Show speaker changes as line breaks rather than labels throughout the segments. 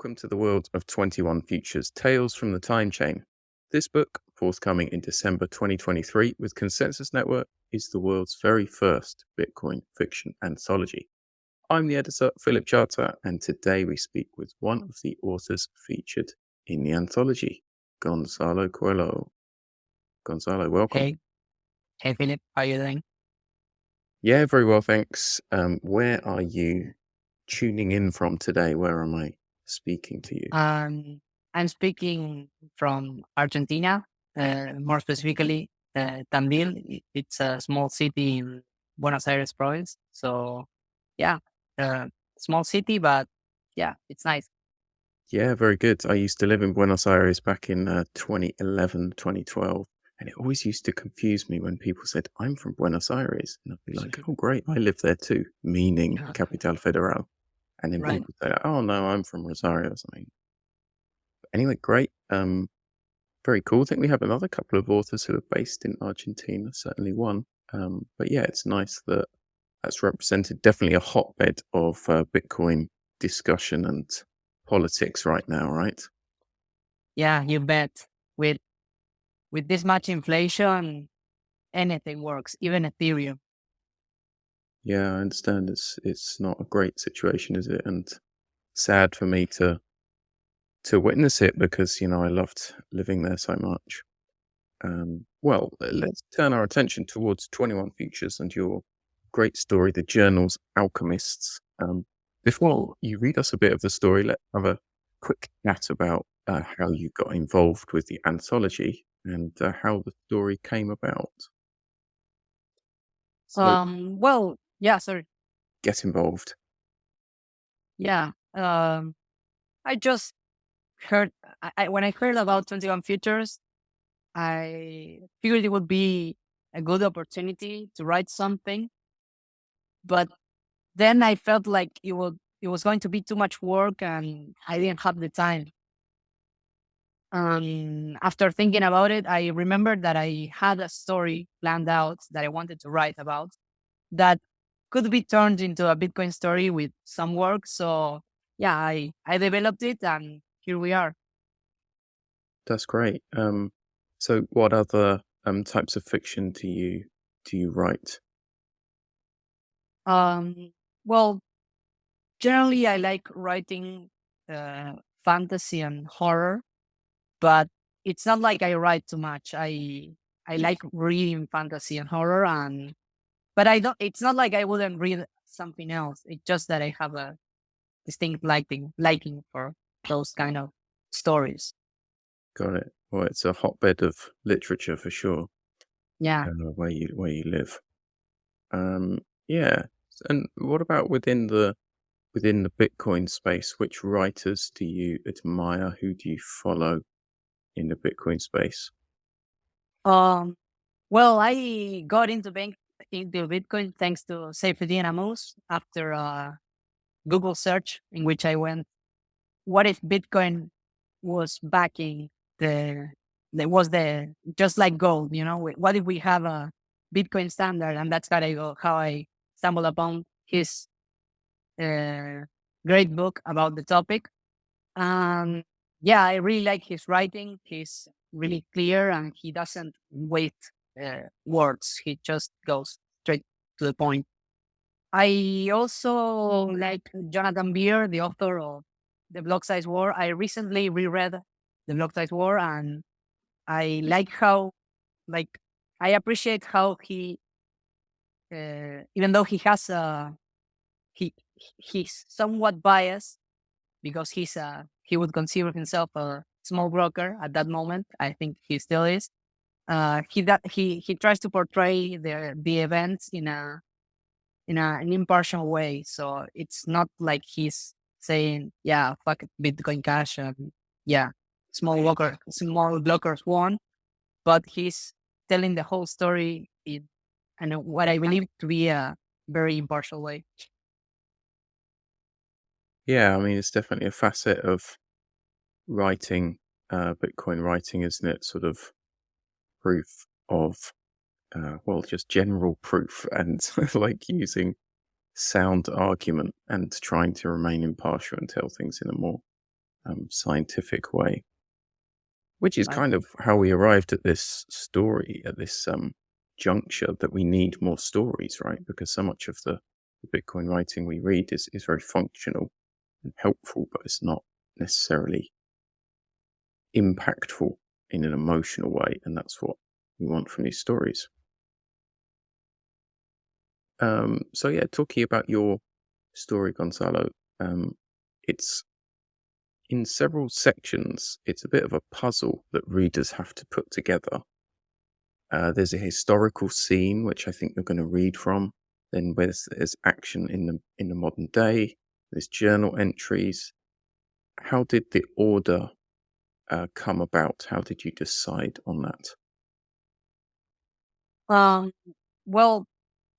Welcome to the world of 21 Futures Tales from the Timechain. This book, forthcoming in December 2023 with Consensus Network, is the world's very first Bitcoin fiction anthology. I'm the editor, Philip Charter, and today we speak with one of the authors featured in the anthology, Gonzalo Coelho. Gonzalo, welcome.
Hey Philip, how are you doing?
Yeah, very well, thanks. Where are you tuning in from today? Where am I speaking to you?
I'm speaking from Argentina, more specifically, Tandil. It's a small city in Buenos Aires province. So, yeah, small city, but yeah, it's nice.
Yeah, very good. I used to live in Buenos Aires back in 2011, 2012, and it always used to confuse me when people said, I'm from Buenos Aires. And I'd be like, oh, great, I live there too, meaning
Yeah,
Capital Federal. And then
right.
people say, oh, no, I'm from Rosario or something. Anyway, great. Very cool. I think we have another couple of authors who are based in Argentina, certainly one. But yeah, it's nice that that's represented. Definitely a hotbed of Bitcoin discussion and politics right now, right?
Yeah, you bet. With with this much inflation, anything works, even Ethereum.
Yeah, I understand. It's not a great situation, is it? And sad for me to witness it because I loved living there so much. Well, let's turn our attention towards 21 Futures and your great story, the journal's Alchemists. Before you read us a bit of the story, let's have a quick chat about how you got involved with the anthology and how the story came about. So
Well, yeah, sorry.
get involved.
Yeah. I just heard, when I heard about 21 Futures, I figured it would be a good opportunity to write something, but then I felt like it was going to be too much work and I didn't have the time. After thinking about it, I remembered that I had a story planned out that I wanted to write about that could be turned into a Bitcoin story with some work. So yeah, I developed it and here we are.
That's great. So what other types of fiction do you write?
Um, well, generally I like writing uh, fantasy and horror, but it's not like I write too much. I like reading fantasy and horror, and but I don't. It's not like I wouldn't read something else. It's just that I have a distinct liking for those kind of stories.
Got it. Well, it's a hotbed of literature for sure,
Yeah.
where you live. Um, yeah. And what about within the Bitcoin space? Which writers do you admire? Who do you follow in the Bitcoin space?
Um. Well, I got into Bitcoin thanks to Safety and Amos after a Google search in which I went, "What if Bitcoin was backing the the just like gold, you know, what if we have a Bitcoin standard?" And that's how I stumbled upon his uh, great book about the topic. um yeah, I really like his writing. He's really clear and he doesn't waste words. He just goes straight to the point. I also like Jonathan Beer, the author of The Block Size War. I recently reread The Block Size War, and I like how, like, I appreciate how even though he he's somewhat biased because he would consider himself a small broker at that moment. I think he still is. He tries to portray the events in an impartial way. So it's not like he's saying, "Yeah, fuck it, Bitcoin Cash," and yeah, small blockers won. But he's telling the whole story in and what I believe to be a very impartial way.
Yeah, I mean, it's definitely a facet of writing, Bitcoin writing, isn't it? Sort of proof of, well, just general proof and like using sound argument and trying to remain impartial and tell things in a more scientific way, which is
Right.
kind of how we arrived at this story, at this juncture that we need more stories, right? Because so much of the Bitcoin writing we read is very functional and helpful, but it's not necessarily impactful in an emotional way, and that's what we want from these stories. So yeah, talking about your story, Gonzalo, it's in several sections. It's a bit of a puzzle that readers have to put together. There's a historical scene which I think you're going to read from. Then there's action in the modern day. There's journal entries. How did the order come about? How did you decide on that?
Um, well,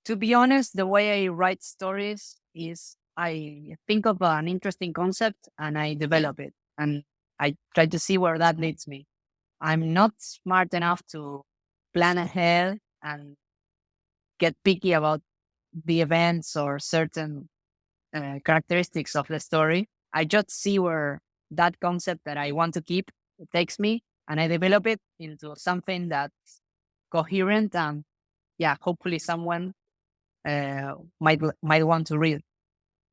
to be honest, the way I write stories is I think of an interesting concept and I develop it, and I try to see where that leads me. I'm not smart enough to plan ahead and get picky about the events or certain characteristics of the story. I just see where that concept that I want to keep takes me, and I develop it into something that's coherent and yeah, hopefully someone might want to read.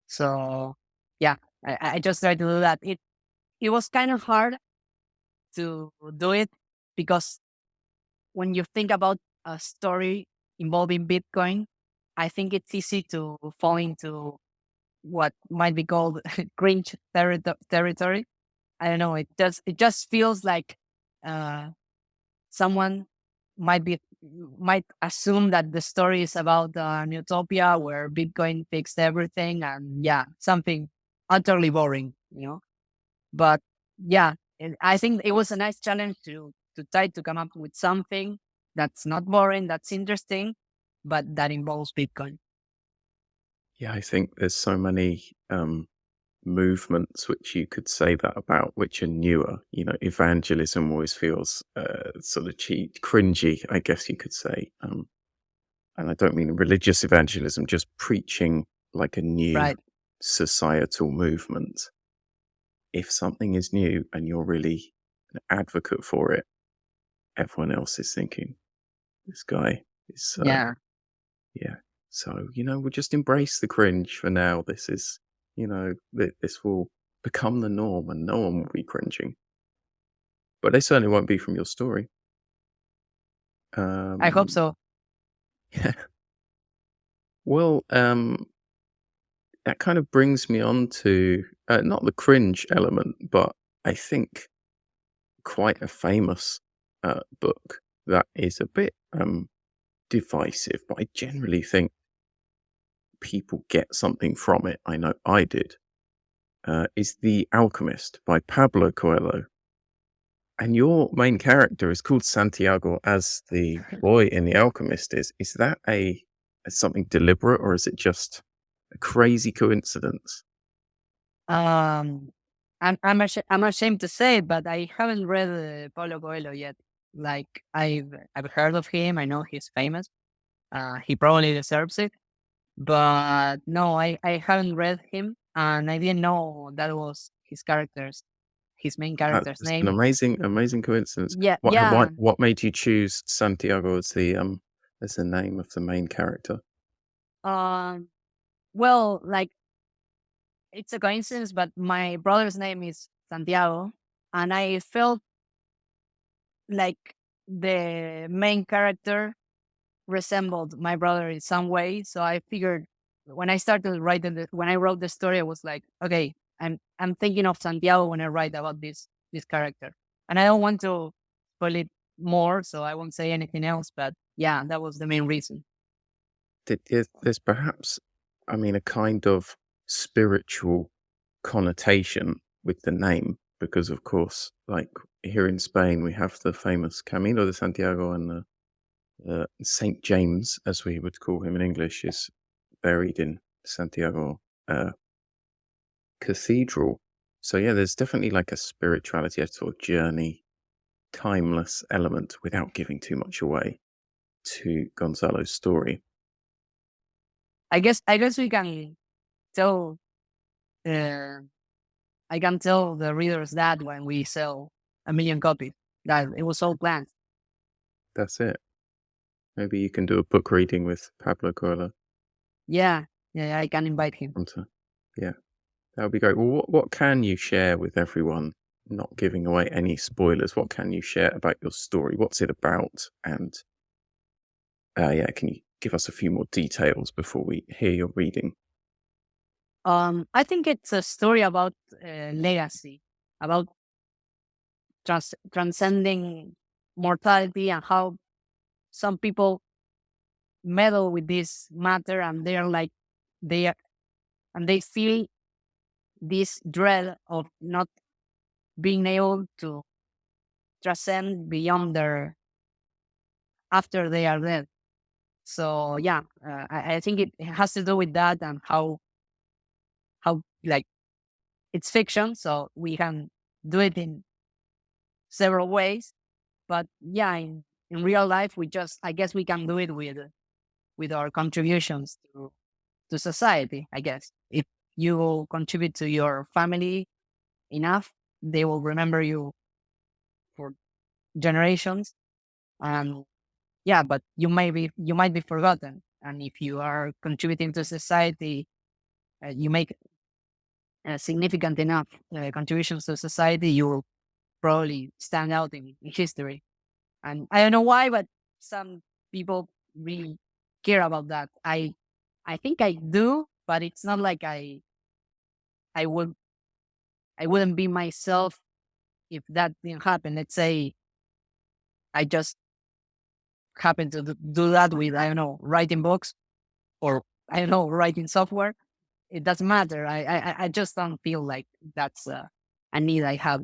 So yeah, I just try to do that. It was kind of hard to do it because when you think about a story involving Bitcoin, I think it's easy to fall into what might be called cringe territory. I don't know. It just feels like uh, someone might assume that the story is about an utopia where Bitcoin fixed everything, and yeah, something utterly boring, you know. But yeah, I think it was a nice challenge to try to come up with something that's not boring, that's interesting, but that involves Bitcoin.
Yeah, I think there's so many movements which you could say that about, which are newer. You know, evangelism always feels sort of cheap, cringy, I guess you could say. And I don't mean religious evangelism, just preaching like a new
Right.
societal movement. If something is new and you're really an advocate for it, everyone else is thinking, this guy is,
Yeah.
yeah. So, we'll just embrace the cringe for now. This is, this will become the norm and no one will be cringing. But they certainly won't be from your story.
I hope
Um,
so.
yeah. Well, that kind of brings me on to not the cringe element, but I think quite a famous book that is a bit divisive, but I generally think people get something from it. I know I did. Is The Alchemist by Pablo Coelho. And your main character is called Santiago as the boy in The Alchemist is. Is that something deliberate or is it just a crazy coincidence?
Um, I'm ashamed to say it, but I haven't read Paulo Coelho yet. Like I've heard of him. I know he's famous. He probably deserves it. But no, I haven't read him, and I didn't know that was his main character's
That's an
name.
amazing, amazing coincidence.
Yeah,
What
yeah.
what made you choose Santiago as the name of the main character?
Um, well, like it's a coincidence, but my brother's name is Santiago, and I felt like the main character resembled my brother in some way. So I figured when I wrote the story, I was like, okay, I'm thinking of Santiago when I write about this character, and I don't want to spoil it more, so I won't say anything else. But yeah, that was the main reason.
There's perhaps, I mean, a kind of spiritual connotation with the name because, of course, like here in Spain, we have the famous Camino de Santiago and the Saint James, as we would call him in English, is buried in Santiago Cathedral. So yeah, there's definitely like a spirituality, a sort of journey, timeless element without giving too much away to Gonzalo's story.
I guess we can tell. Uh, I can tell the readers that when we sell 1 million copies, that it was all planned.
That's it. Maybe you can do a book reading with Pablo Coelho
Yeah, yeah, I can invite him.
sometime. Yeah, that would be great. Well, what can you share with everyone? Not giving away any spoilers. What can you share about your story? What's it about? And yeah, can you give us a few more details before we hear your reading?
I think it's a story about legacy, about transcending mortality and how some people meddle with this matter, and they're like they are, and they feel this dread of not being able to transcend beyond their after they are dead. So yeah, I think it has to do with that, and how like it's fiction, so we can do it in several ways. But yeah, in real life, we just I guess we can do it with our contributions to society. I guess if you contribute to your family enough, they will remember you for generations. And yeah, but you might be forgotten. And if you are contributing to society, you make significant enough contributions to society, you will probably stand out in history. And I don't know why, but some people really care about that. I think I do, but it's not like I would I wouldn't be myself if that didn't happen. Let's say I just happen to do that with I don't know writing books or I don't know writing software. It doesn't matter. I just don't feel like that's a need I have.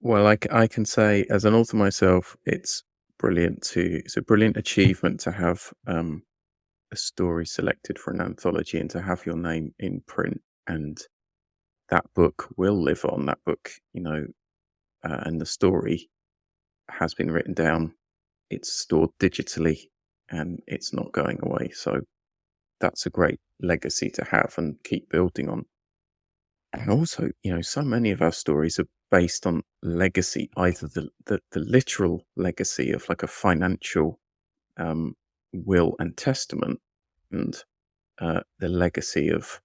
Well, I can say as an author myself, it's a brilliant achievement to have a story selected for an anthology and to have your name in print. And that book will live on. That book, and the story has been written down. It's stored digitally, and it's not going away. So that's a great legacy to have and keep building on. And also, so many of our stories are based on legacy, either the literal legacy of like a financial um, will and testament, and the legacy of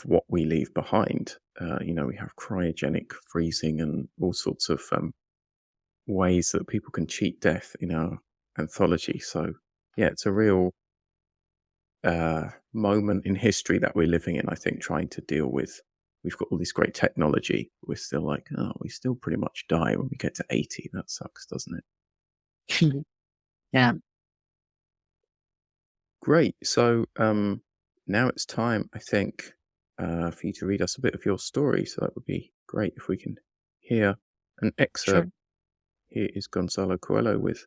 what we leave behind. We have cryogenic freezing and all sorts of ways that people can cheat death in our anthology. So, yeah, it's a real moment in history that we're living in, I think, trying to deal with. We've got all this great technology. We're still like, oh, we still pretty much die when we get to 80. That sucks, doesn't it?
Yeah,
Great. So now it's time, I think, for you to read us a bit of your story. So that would be great if we can hear an excerpt.
sure,
Here is Gonzalo Coelho with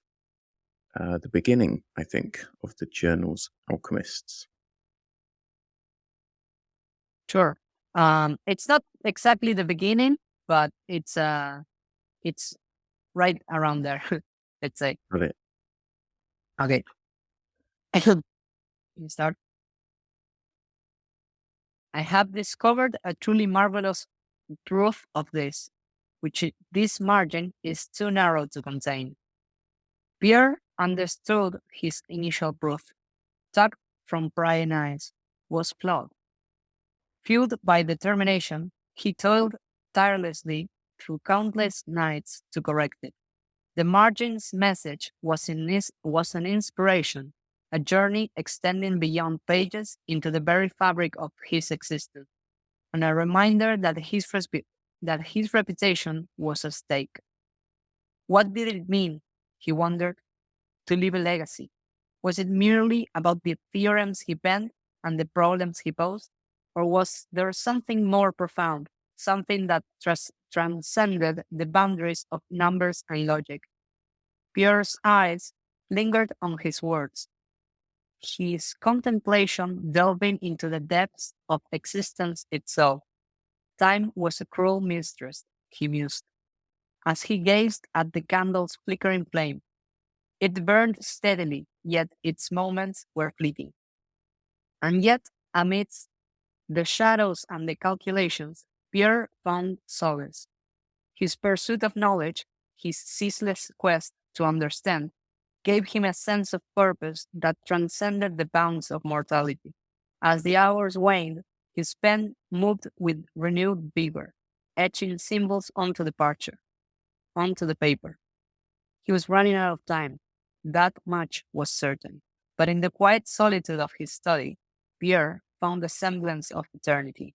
the beginning, I think, of the journal's Alchemists.
sure. It's not exactly the beginning, but it's right around there. Let's say.
Brilliant.
Okay. You start. I have discovered a truly marvelous proof of this, this margin is too narrow to contain. Pierre understood his initial proof, tugged from prying eyes, was flawed. Fueled by determination, he toiled tirelessly through countless nights to correct it. The margin's message was an inspiration, a journey extending beyond pages into the very fabric of his existence, and a reminder that that his reputation was at stake. What did it mean, he wondered, to leave a legacy? Was it merely about the theorems he penned and the problems he posed? Or was there something more profound, something that transcended the boundaries of numbers and logic? Pierre's eyes lingered on his words, his contemplation delving into the depths of existence itself. Time was a cruel mistress, he mused, as he gazed at the candle's flickering flame. It burned steadily, yet its moments were fleeting. And yet, amidst the shadows and the calculations, Pierre found solace. His pursuit of knowledge, his ceaseless quest to understand, gave him a sense of purpose that transcended the bounds of mortality. As the hours waned, his pen moved with renewed vigor, etching symbols onto the paper. He was running out of time. That much was certain. But in the quiet solitude of his study, Pierre found a semblance of eternity.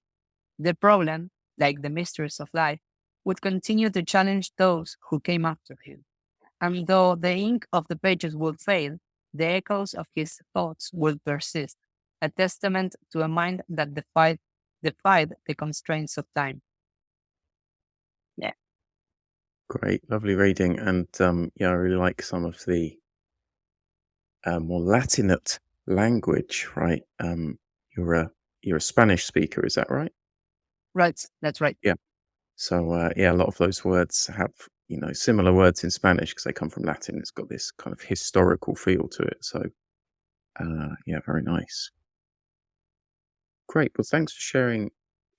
The problem, like the mysteries of life, would continue to challenge those who came after him. And though the ink of the pages would fade, the echoes of his thoughts would persist, a testament to a mind that defied the constraints of time. Yeah.
Great, lovely reading, and yeah, I really like some of the more Latinate language. Right, you're a you're a Spanish speaker, is that right?
Right. That's right.
Yeah. So yeah, a lot of those words have similar words in Spanish because they come from Latin. It's got this kind of historical feel to it. So yeah, very nice. Great. Well, thanks for sharing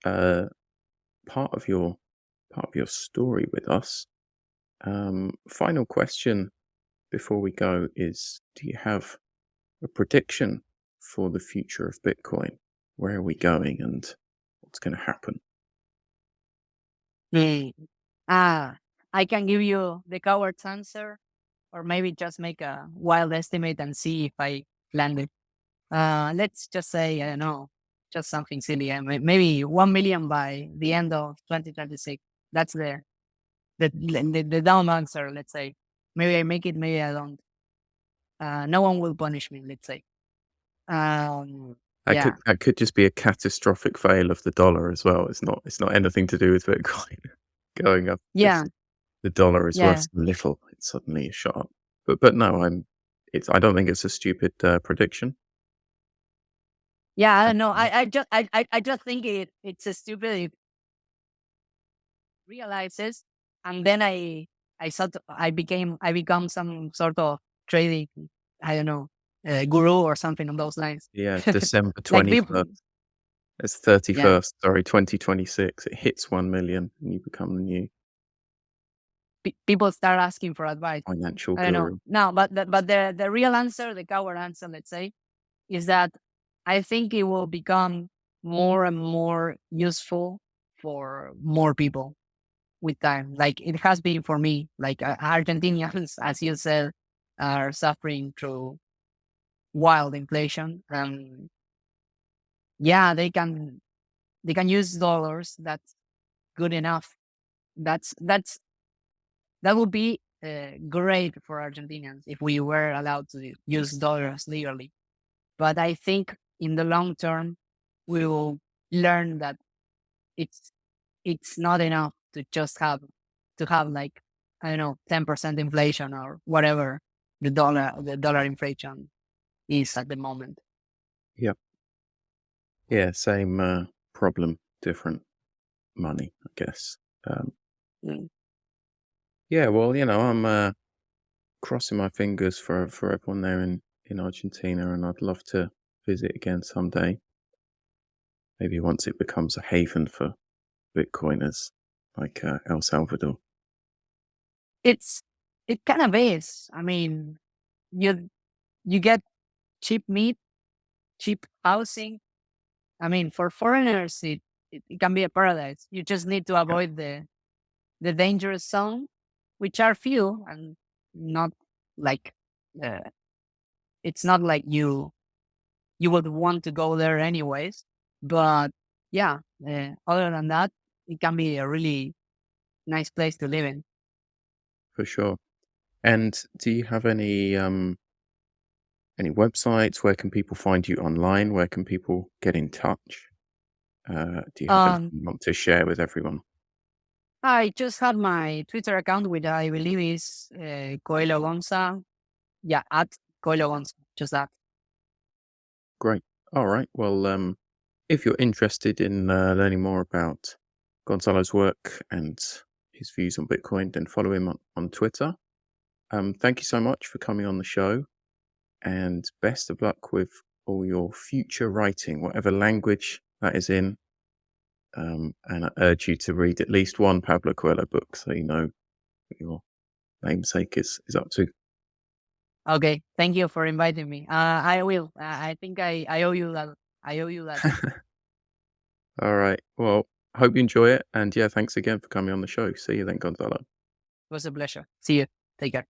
uh, part of your story with us. Final question before we go is: do you have a prediction for the future of Bitcoin? Where are we going, and what's going to happen?
Mm. Ah, I can give you the coward's answer, or maybe just make a wild estimate and see if I land it. Let's just say, I don't know, just something silly. Maybe 1 million by the end of 2026. That's the dumb answer, let's say. Maybe I make it, maybe I don't. No one will punish me, let's say.
That could
Yeah.
just be a catastrophic fail of the dollar as well. It's not anything to do with Bitcoin going up because
Yeah.
the dollar is worth
Yeah.
so little. It's suddenly shot up. But no, I don't think it's a stupid prediction.
Yeah. I don't know.
Um,
I just think it's a stupid. It realizes, and then I become some sort of trading, I don't know, guru or something on those lines.
yeah, December
Like people,
21st. It's
yeah,
31st, sorry, 2026. It hits 1 million and you become the new
people start asking for advice.
financial
I don't know.
guru.
No, but the real answer, the coward answer, let's say, is that I think it will become more and more useful for more people with time, like it has been for me. Like Argentinians, as you said, are suffering through wild inflation. Yeah, they can use dollars. That's good enough. That would be great for Argentinians if we were allowed to use dollars legally. But I think in the long term, we will learn that it's it's not enough to have like, I don't know, 10% inflation or whatever the dollar inflation is at the moment.
Yep. Yeah, same problem, different money, I guess. Um,
Mm.
yeah, well, I'm crossing my fingers for everyone there in Argentina, and I'd love to visit again someday. Maybe once it becomes a haven for Bitcoiners, like El Salvador.
It's it kind of is. I mean, you you get cheap meat, cheap housing. I mean, for foreigners, it can be a paradise. You just need to
Yeah,
avoid the dangerous zone, which are few and not like uh, it's not like you would want to go there anyways. But yeah, other than that, it can be a really nice place to live in.
for sure. And do you have any websites? Where can people find you online? Where can people get in touch? Do you have anything
Um,
you want to share with everyone?
I just had my Twitter account, which I believe is Coelho Gonza. Yeah, at Coelho Gonza. Just that.
Great. All right. Well, if you're interested in learning more about Gonzalo's work and his views on Bitcoin, then follow him on Twitter. Thank you so much for coming on the show, and best of luck with all your future writing, whatever language that is in. And I urge you to read at least one Pablo Coelho book so you know what your namesake is up to.
Okay, thank you for inviting me. I will. I think I owe you that. I owe you that.
All right. Well, hope you enjoy it. And yeah, thanks again for coming on the show. See you then, Gonzalo.
It was a pleasure. See you. Take care.